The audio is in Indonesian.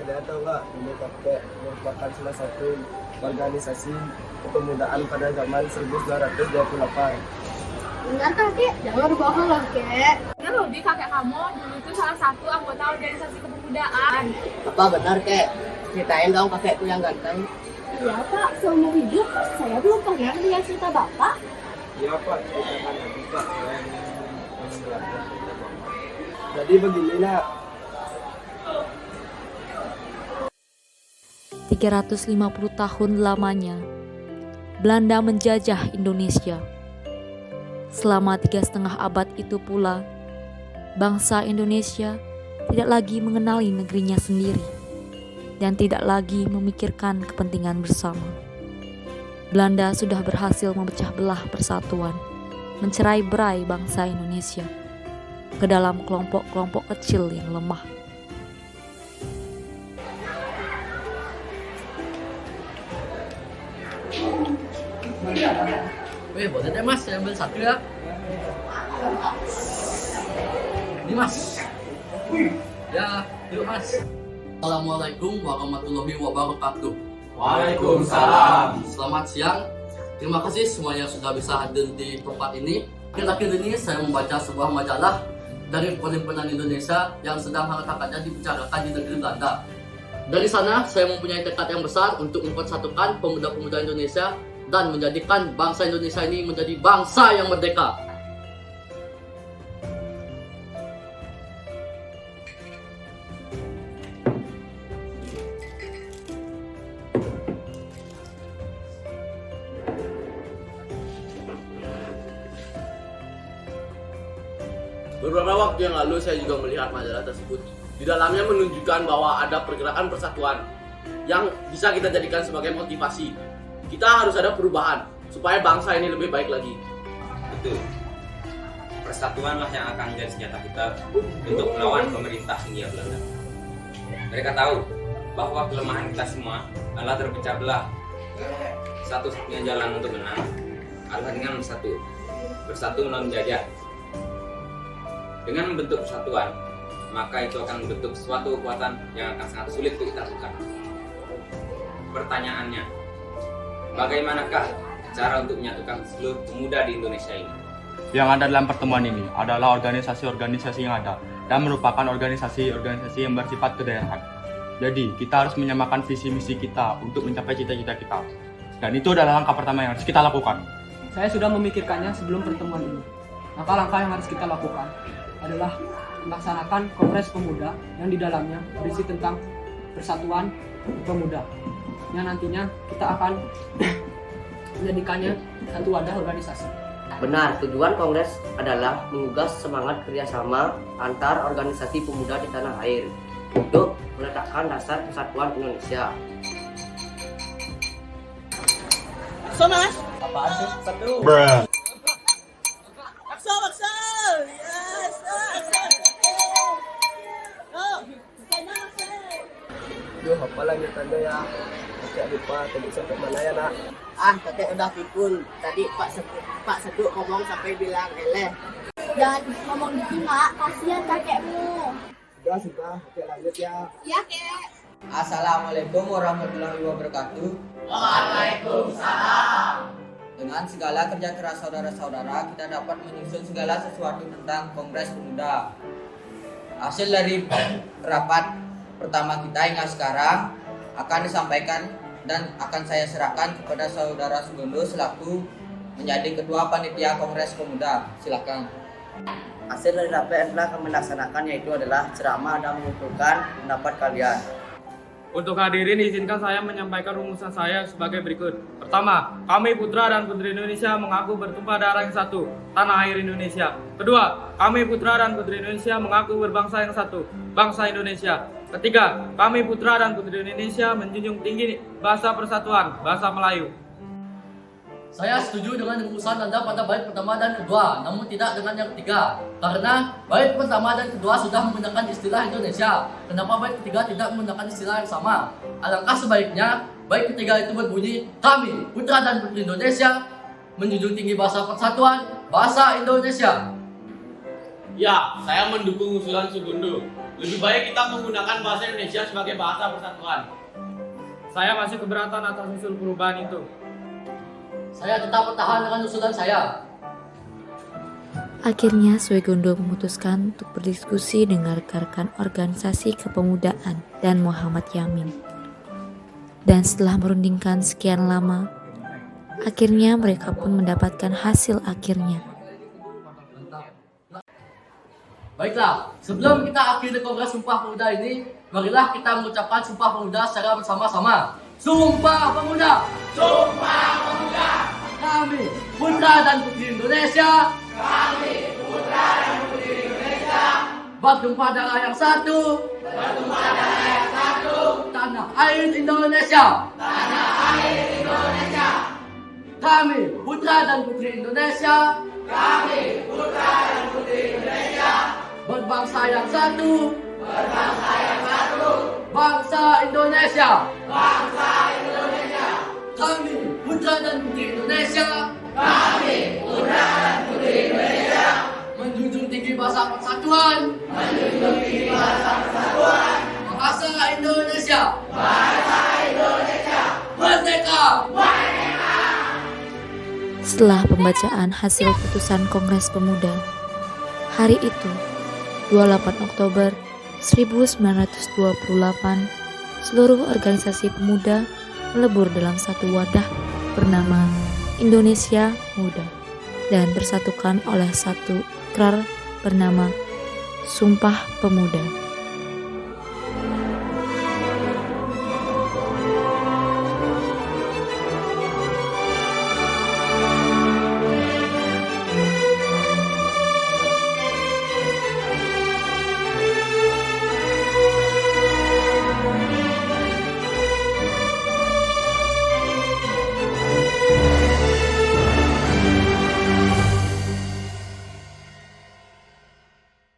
Kalian tahu nggak, ini kakek merupakan salah satu organisasi kepemudaan pada zaman 1928. Benar kakek, jangan bohong loh kek. Benar loh, Di, kakek kamu dulu itu salah satu anggota organisasi kepemudaan. Apa benar kek? Ceritain dong kakekku yang ganteng. Iya pak, seumur hidup saya belum pernah lihat cerita bapak. Iya Pak, ceritakan lagi Pak. Saya ingin mendengarkan cerita Bapak. Jadi begini nak, 350 tahun lamanya, Belanda menjajah Indonesia. Selama 3,5 abad itu pula, bangsa Indonesia tidak lagi mengenali negerinya sendiri dan tidak lagi memikirkan kepentingan bersama. Belanda sudah berhasil memecah belah persatuan, mencerai-berai bangsa Indonesia ke dalam kelompok-kelompok kecil yang lemah. Weh, boleh deh mas, saya ambil satu ya. Ini mas. Ya, yuk mas. Assalamualaikum warahmatullahi wabarakatuh. Waalaikumsalam. Selamat siang. Terima kasih semuanya sudah bisa hadir di tempat ini. Akhir-akhir ini saya membaca sebuah majalah dari Perhimpunan Indonesia yang sedang hangat-hangatnya dibicarakan di negeri Belanda. Dari sana saya mempunyai tekad yang besar untuk mempersatukan pemuda-pemuda Indonesia dan menjadikan bangsa Indonesia ini menjadi bangsa yang merdeka. Beberapa waktu yang lalu saya juga melihat majalah tersebut. Di dalamnya menunjukkan bahwa ada pergerakan persatuan yang bisa kita jadikan sebagai motivasi. Kita harus ada perubahan supaya bangsa ini lebih baik lagi. Betul. Persatuanlah yang akan menjadi senjata kita untuk melawan pemerintah Hindia Belanda. Mereka tahu bahwa kelemahan kita semua adalah terpecah belah. Satu-satunya jalan untuk menang adalah dengan bersatu melawan penjajah. Dengan membentuk persatuan, maka itu akan membentuk suatu kekuatan yang akan sangat sulit untuk kita lakukan. Pertanyaannya, bagaimanakah cara untuk menyatukan seluruh pemuda di Indonesia ini? Yang ada dalam pertemuan ini adalah organisasi-organisasi yang ada dan merupakan organisasi-organisasi yang bersifat kedaerahan. Jadi, kita harus menyamakan visi misi kita untuk mencapai cita-cita kita. Dan itu adalah langkah pertama yang harus kita lakukan. Saya sudah memikirkannya sebelum pertemuan ini. Langkah-langkah yang harus kita lakukan adalah melaksanakan Kongres Pemuda yang di dalamnya berisi tentang persatuan pemuda, yang nantinya kita akan menjadikannya satu wadah organisasi. Benar, tujuan kongres adalah mengugah semangat kerjasama antar organisasi pemuda di tanah air untuk meletakkan dasar persatuan Indonesia. so mas. Apaan tuh? Satu. Maksa. Yes. Duh, apa lanjutannya ya? Kakek lupa tadi sampai mana ya nak? Kakek udah pikun. Tadi Pak Seduk ngomong sampai bilang eleh. Jangan ngomong gitu mak, kasihan kakekmu. Sudah, kakek lanjut ya. Iya kek. Assalamualaikum warahmatullahi wabarakatuh. Waalaikumsalam. Dengan segala kerja keras saudara-saudara, kita dapat menyusun segala sesuatu tentang Kongres Pemuda. Hasil dari rapat pertama kita hingga sekarang akan disampaikan dan akan saya serahkan kepada saudara Sugondo selaku menjadi ketua panitia Kongres Pemuda. Silakan. Hasil dari rapat yang telah kami laksanakan yaitu adalah ceramah dan mengumpulkan pendapat kalian. Untuk hadirin, izinkan saya menyampaikan rumusan saya sebagai berikut. Pertama, kami putra dan putri Indonesia mengaku bertumpah darah yang satu, tanah air Indonesia. Kedua, kami putra dan putri Indonesia mengaku berbangsa yang satu, bangsa Indonesia. Ketiga, kami putra dan putri Indonesia menjunjung tinggi bahasa persatuan, bahasa Melayu. Saya setuju dengan rumusan Anda pada bait pertama dan kedua, namun tidak dengan yang ketiga. Karena bait pertama dan kedua sudah menggunakan istilah Indonesia. Kenapa bait ketiga tidak menggunakan istilah yang sama? Alangkah sebaiknya bait ketiga itu berbunyi, kami, putra dan putri Indonesia, menjunjung tinggi bahasa persatuan, bahasa Indonesia. Ya, saya mendukung usulan Sugundo. Lebih baik kita menggunakan bahasa Indonesia sebagai bahasa persatuan. Saya masih keberatan atas usul perubahan itu. Saya tetap bertahan dengan usulan saya. Akhirnya Suegondo memutuskan untuk berdiskusi dengan rekan-rekan organisasi kepemudaan dan Muhammad Yamin. Dan setelah merundingkan sekian lama, akhirnya mereka pun mendapatkan hasil akhirnya. Baiklah, sebelum kita akhiri Kongres Sumpah Pemuda ini, marilah kita mengucapkan Sumpah Pemuda secara bersama-sama. Sumpah Pemuda! Sumpah Pemuda! Kami, putra dan putri Indonesia. Kami, putra dan putri Indonesia. Bertumpah darah yang satu. Bertumpah darah yang satu. Tanah air Indonesia. Tanah air Indonesia. Kami, putra dan putri Indonesia. Kami, putra dan putri Indonesia. Berbangsa yang satu. Berbangsa yang satu. Bangsa Indonesia. Bangsa Indonesia. Kami, putra dan putri Indonesia. Kami, putra dan putri Indonesia. Menjunjung tinggi bahasa persatuan. Menjunjung tinggi bahasa persatuan. Bahasa Indonesia. Bahasa Indonesia. Merdeka. Merdeka. Setelah pembacaan hasil putusan Kongres Pemuda, hari itu, 28 Oktober 1928, seluruh organisasi pemuda melebur dalam satu wadah bernama Indonesia Muda dan bersatukan oleh satu ikrar bernama Sumpah Pemuda.